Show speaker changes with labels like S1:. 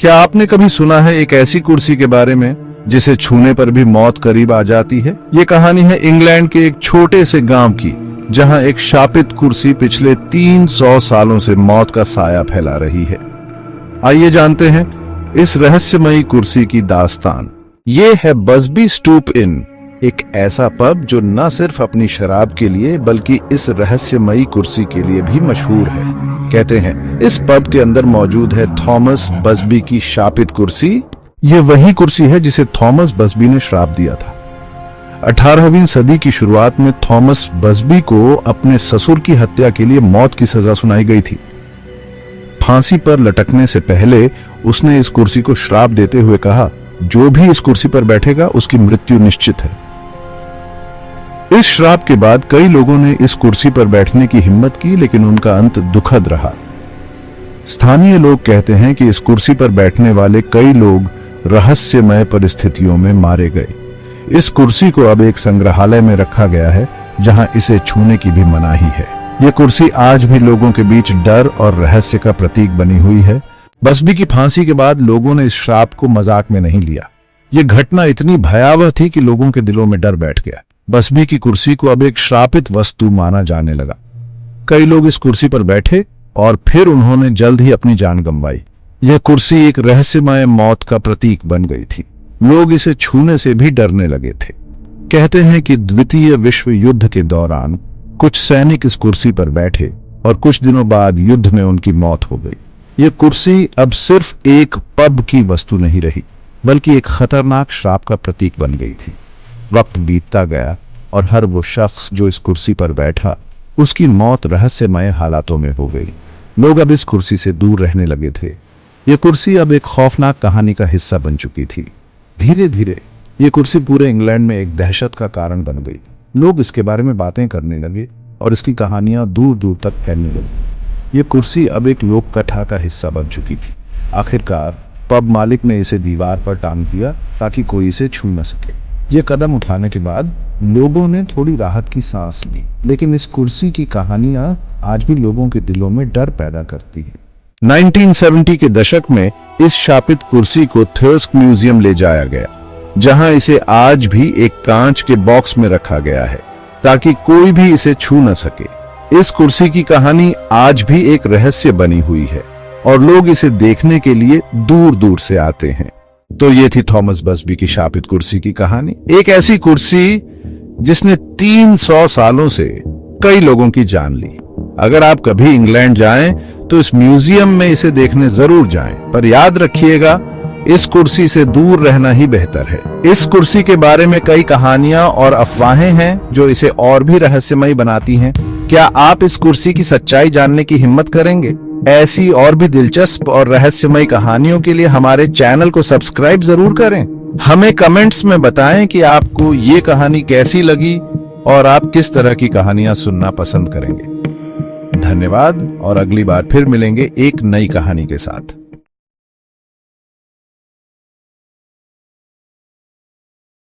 S1: क्या आपने कभी सुना है एक ऐसी कुर्सी के बारे में जिसे छूने पर भी मौत करीब आ जाती है? ये कहानी है इंग्लैंड के एक छोटे से गांव की, जहां एक शापित कुर्सी पिछले 300 सालों से मौत का साया फैला रही है। आइए जानते हैं इस रहस्यमयी कुर्सी की दास्तान। ये है बसबी स्टूप इन, एक ऐसा पब जो न सिर्फ अपनी शराब के लिए बल्कि इस रहस्यमयी कुर्सी के लिए भी मशहूर है। कहते हैं इस पब के अंदर मौजूद है थॉमस बसबी की शापित कुर्सी। ये वही कुर्सी है जिसे थॉमस बसबी ने श्राप दिया था। 18वीं सदी की शुरुआत में थॉमस बसबी को अपने ससुर की हत्या के लिए मौत की सजा सुनाई गई थी। फांसी पर लटकने से पहले उसने इस कुर्सी को श्राप देते हुए कहा, जो भी इस कुर्सी पर बैठेगा उसकी मृत्यु निश्चित है। इस श्राप के बाद कई लोगों ने इस कुर्सी पर बैठने की हिम्मत की, लेकिन उनका अंत दुखद रहा। स्थानीय लोग कहते हैं कि इस कुर्सी पर बैठने वाले कई लोग रहस्यमय परिस्थितियों में मारे गए। इस कुर्सी को अब एक संग्रहालय में रखा गया है, जहां इसे छूने की भी मनाही है। यह कुर्सी आज भी लोगों के बीच डर और रहस्य का प्रतीक बनी हुई है। बसबी की फांसी के बाद लोगों ने इस श्राप को मजाक में नहीं लिया। यह घटना इतनी भयावह थी कि लोगों के दिलों में डर बैठ गया। बसबी की कुर्सी को अब एक श्रापित वस्तु माना जाने लगा। कई लोग इस कुर्सी पर बैठे और फिर उन्होंने जल्द ही अपनी जान गंवाई। यह कुर्सी एक रहस्यमय मौत का प्रतीक बन गई थी। लोग इसे छूने से भी डरने लगे थे। कहते हैं कि द्वितीय विश्व युद्ध के दौरान कुछ सैनिक इस कुर्सी पर बैठे और कुछ दिनों बाद युद्ध में उनकी मौत हो गई। यह कुर्सी अब सिर्फ एक पब की वस्तु नहीं रही, बल्कि एक खतरनाक श्राप का प्रतीक बन गई थी। वक्त बीतता गया और हर वो शख्स जो इस कुर्सी पर बैठा, उसकी मौत रहस्यमय हालातों में हो गई। लोग अब इस कुर्सी से दूर रहने लगे थे। यह कुर्सी अब एक खौफनाक कहानी का हिस्सा बन चुकी थी। धीरे धीरे ये कुर्सी पूरे इंग्लैंड में एक दहशत का कारण बन गई। लोग इसके बारे में बातें करने लगे और इसकी कहानियां दूर दूर तक फैलने लगी। ये कुर्सी अब एक लोक कथा का हिस्सा बन चुकी थी। आखिरकार पब मालिक ने इसे दीवार पर टांग दिया ताकि कोई इसे छू न सके। ये कदम उठाने के बाद लोगों ने थोड़ी राहत की सांस ली, लेकिन इस कुर्सी की कहानियां आज भी लोगों के दिलों में डर पैदा करती है। 1970 के दशक में इस शापित कुर्सी को थर्स्क म्यूजियम ले जाया गया, जहां इसे आज भी एक कांच के बॉक्स में रखा गया है ताकि कोई भी इसे छू न सके। इस कुर्सी की कहानी आज भी एक रहस्य बनी हुई है और लोग इसे देखने के लिए दूर दूर से आते हैं। तो ये थी थॉमस बसबी की शापित कुर्सी की कहानी। एक ऐसी कुर्सी जिसने 300 सालों से कई लोगों की जान ली। अगर आप कभी इंग्लैंड जाएं तो इस म्यूजियम में इसे देखने जरूर जाएं, पर याद रखिएगा इस कुर्सी से दूर रहना ही बेहतर है। इस कुर्सी के बारे में कई कहानियां और अफवाहें हैं जो इसे और भी रहस्यमयी बनाती हैं। क्या आप इस कुर्सी की सच्चाई जानने की हिम्मत करेंगे? ऐसी और भी दिलचस्प और रहस्यमयी कहानियों के लिए हमारे चैनल को सब्सक्राइब जरूर करें। हमें कमेंट्स में बताएं कि आपको ये कहानी कैसी लगी और आप किस तरह की कहानियां सुनना पसंद करेंगे। धन्यवाद और अगली बार फिर मिलेंगे एक नई कहानी के साथ।